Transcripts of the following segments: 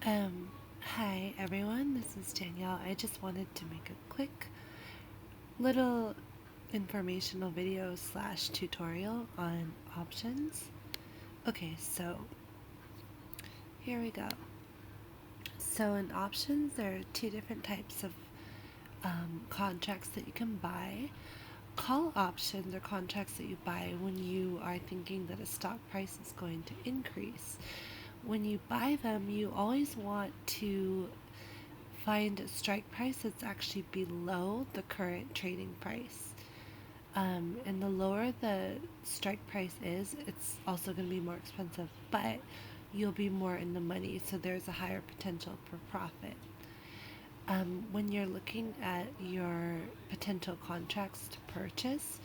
Um, Hi everyone, this is Danielle. I just wanted to make a quick little informational video slash tutorial on options. Okay, so here we go. So in options, there are two different types of contracts that you can buy. Call options are contracts that you buy when you are thinking that a stock price is going to increase. When you buy them, you always want to find a strike price that's actually below the current trading price. And the lower the strike price is, it's also going to be more expensive, but you'll be more in the money, so there's a higher potential for profit. When you're looking at your potential contracts to purchase,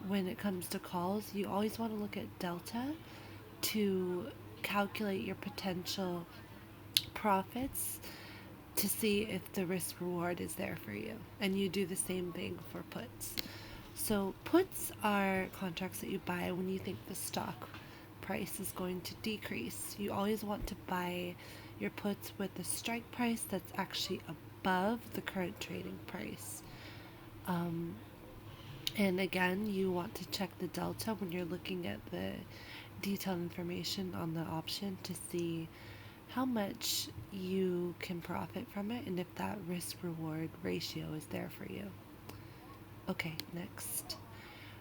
when it comes to calls, you always want to look at delta to calculate your potential profits to see if the risk reward is there for you. And you do the same thing for puts. So, puts are contracts that you buy when you think the stock price is going to decrease. You always want to buy your puts with a strike price that's actually above the current trading price. Um, and again, you want to check the delta when you're looking at the detailed information on the option to see how much you can profit from it and if that risk reward ratio is there for you. Okay, next.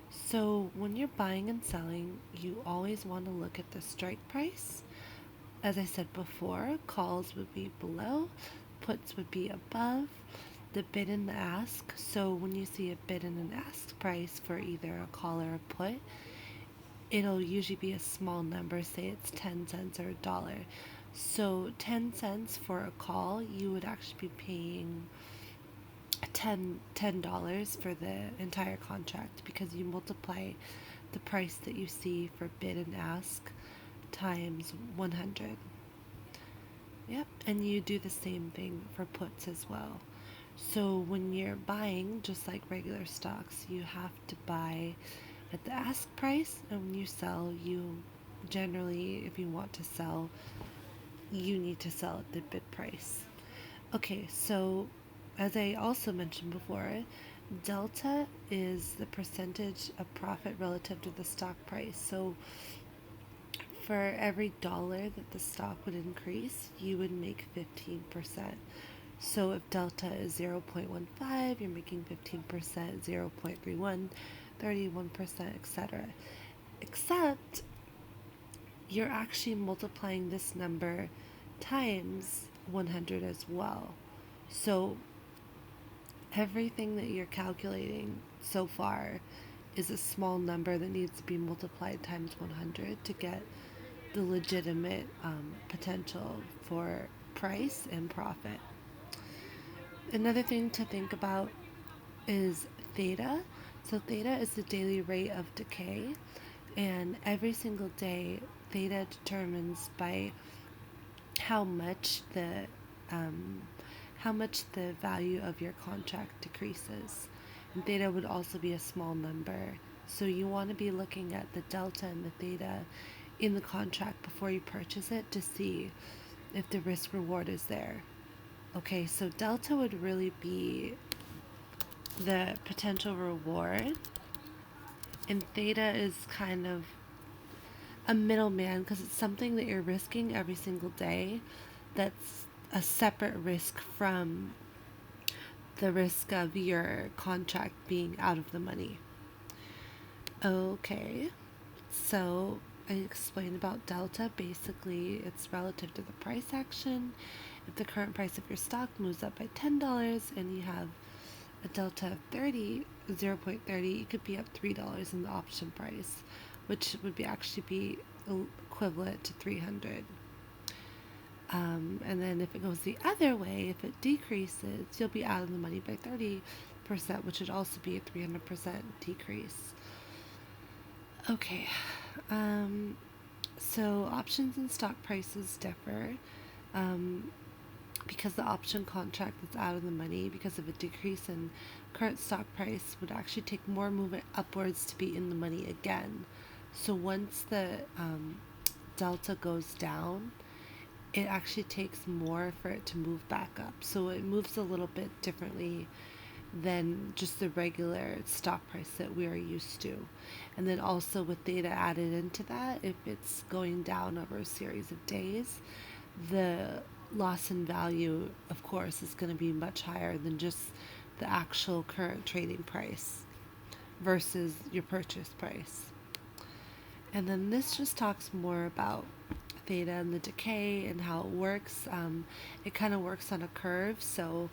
So, when you're buying and selling, you always want to look at the strike price. As I said before, calls would be below, puts would be above, the bid and the ask. So, when you see a bid and an ask price for either a call or a put, it'll usually be a small number, say it's 10 cents or a dollar. So 10 cents for a call, you would actually be paying $10 for the entire contract because you multiply the price that you see for bid and ask times 100. Yep, and you do the same thing for puts as well. So when you're buying, just like regular stocks, you have to buy at the ask price, and when you sell, you generally, if you want to sell, you need to sell at the bid price. Okay, so as I also mentioned before, delta is the percentage of profit relative to the stock price. So for every dollar that the stock would increase, you would make 15%. So if delta is 0.15, you're making 15%, 0.31, 31%, etc. Except you're actually multiplying this number times 100 as well. So everything that you're calculating so far is a small number that needs to be multiplied times 100 to get the legitimate potential for price and profit. Another thing to think about is theta. So, theta is the daily rate of decay, and every single day, theta determines by how much the um, how much the value of your contract decreases. And theta would also be a small number. So you want to be looking at the delta and the theta in the contract before you purchase it to see if the risk reward is there. Okay, so delta would really be the potential reward, and theta is kind of a middleman because it's something that you're risking every single day that's a separate risk from the risk of your contract being out of the money. Okay, so I explained about delta. Basically, it's relative to the price action. If the current price of your stock moves up by $10 and you have a delta of 0.30, it could be up $3 in the option price, which would be actually be equivalent to 300. And then if it goes the other way, if it decreases, you'll be out of the money by 30%, which would also be a 300% decrease. Okay, so options and stock prices differ because the option contract is out of the money because of a decrease in current stock price would actually take more movement upwards to be in the money again. So once the delta goes down, it actually takes more for it to move back up. So it moves a little bit differently than just the regular stock price that we are used to. And then also with Theta added into that, if it's going down over a series of days, the loss in value, of course, is going to be much higher than just the actual current trading price versus your purchase price. And then this just talks more about Theta and the decay and how it works. It kind of works on a curve, so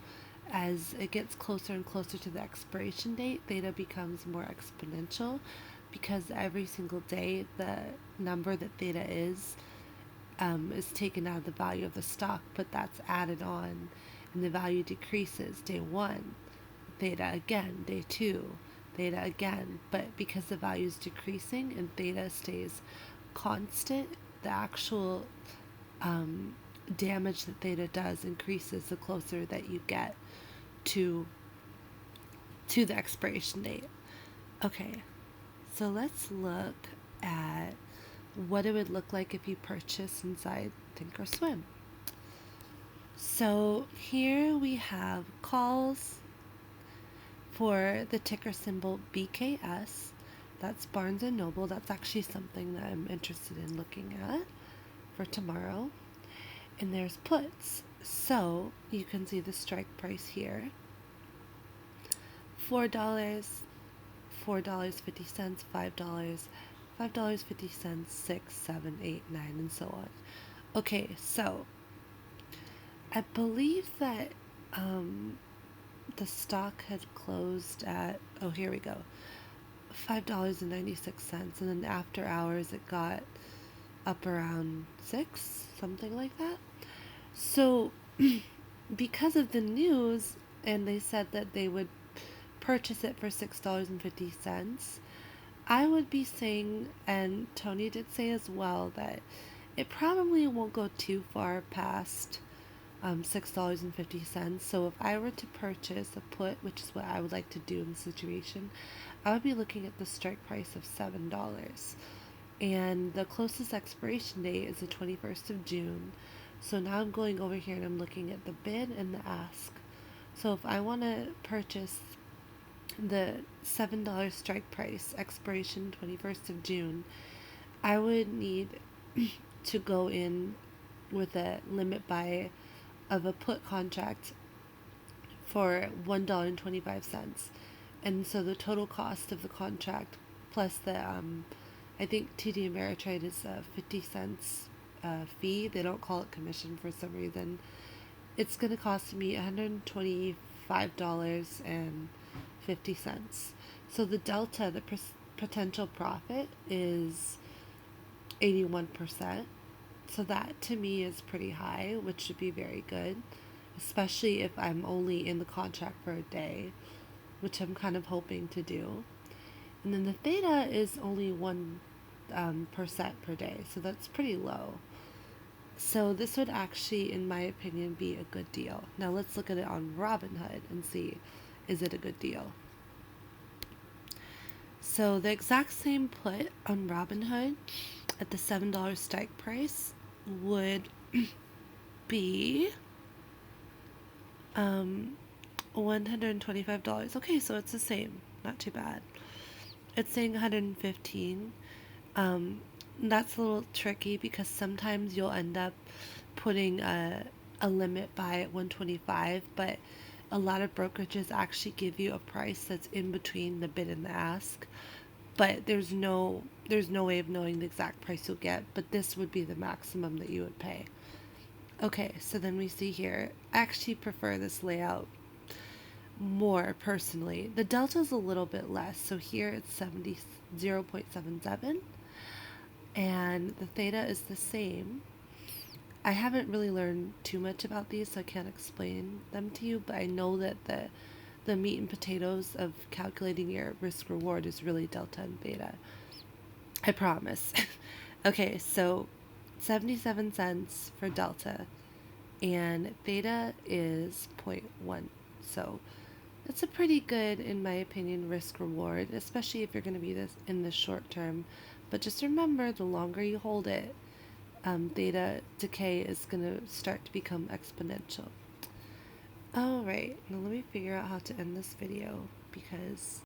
as it gets closer and closer to the expiration date, Theta becomes more exponential because every single day the number that Theta is taken out of the value of the stock, but that's added on, and the value decreases. Day one, Theta again. Day two, Theta again. But because the value is decreasing and Theta stays constant, the actual damage that Theta does increases the closer that you get to the expiration date. Okay, so let's look at what it would look like if you purchase inside Thinkorswim. So here we have calls for the ticker symbol BKS. That's Barnes & Noble. That's actually something that I'm interested in looking at for tomorrow. And there's puts. So you can see the strike price here. $4, $4.50, $5, $5.50, 6, 7, 8, 9, and so on. Okay, so I believe that the stock had closed at, oh, here we go, $5.96, and then after hours it got up around 6, something like that. So because of the news, and they said that they would purchase it for $6.50, I would be saying, and Tony did say as well, that it probably won't go too far past $6.50. So if I were to purchase a put, which is what I would like to do in the situation, I would be looking at the strike price of $7. And the closest expiration date is the 21st of June. So now I'm going over here and I'm looking at the bid and the ask. So if I want to purchase the $7 strike price, expiration 21st of June, I would need to go in with a limit buy of a put contract for $1.25. And so the total cost of the contract plus the I think TD Ameritrade is 50 cents fee. They don't call it commission for some reason. It's going to cost me $125.50. So the delta, the potential profit is 81%. So that to me is pretty high, which should be very good, especially if I'm only in the contract for a day, which I'm kind of hoping to do. And then the theta is only 1% per day, so that's pretty low. So this would actually, in my opinion, be a good deal. Now let's look at it on Robinhood and see, is it a good deal? So the exact same put on Robinhood at the $7 strike price would be $125. Okay, so it's the same. Not too bad. It's saying 115. That's a little tricky because sometimes you'll end up putting a limit buy at 125, but a lot of brokerages actually give you a price that's in between the bid and the ask. But there's no way of knowing the exact price you'll get, but this would be the maximum that you would pay. Okay, so then we see here, I actually prefer this layout more personally. The delta is a little bit less, so here it's 0.77, and the theta is the same. I haven't really learned too much about these, so I can't explain them to you, but I know that the meat and potatoes of calculating your risk reward is really delta and theta. I promise. Okay, so 77 cents for delta, and theta is 0.1. So that's a pretty good, in my opinion, risk reward, especially if you're going to be this in the short term. But just remember, the longer you hold it, theta decay is going to start to become exponential. Alright, now let me figure out how to end this video because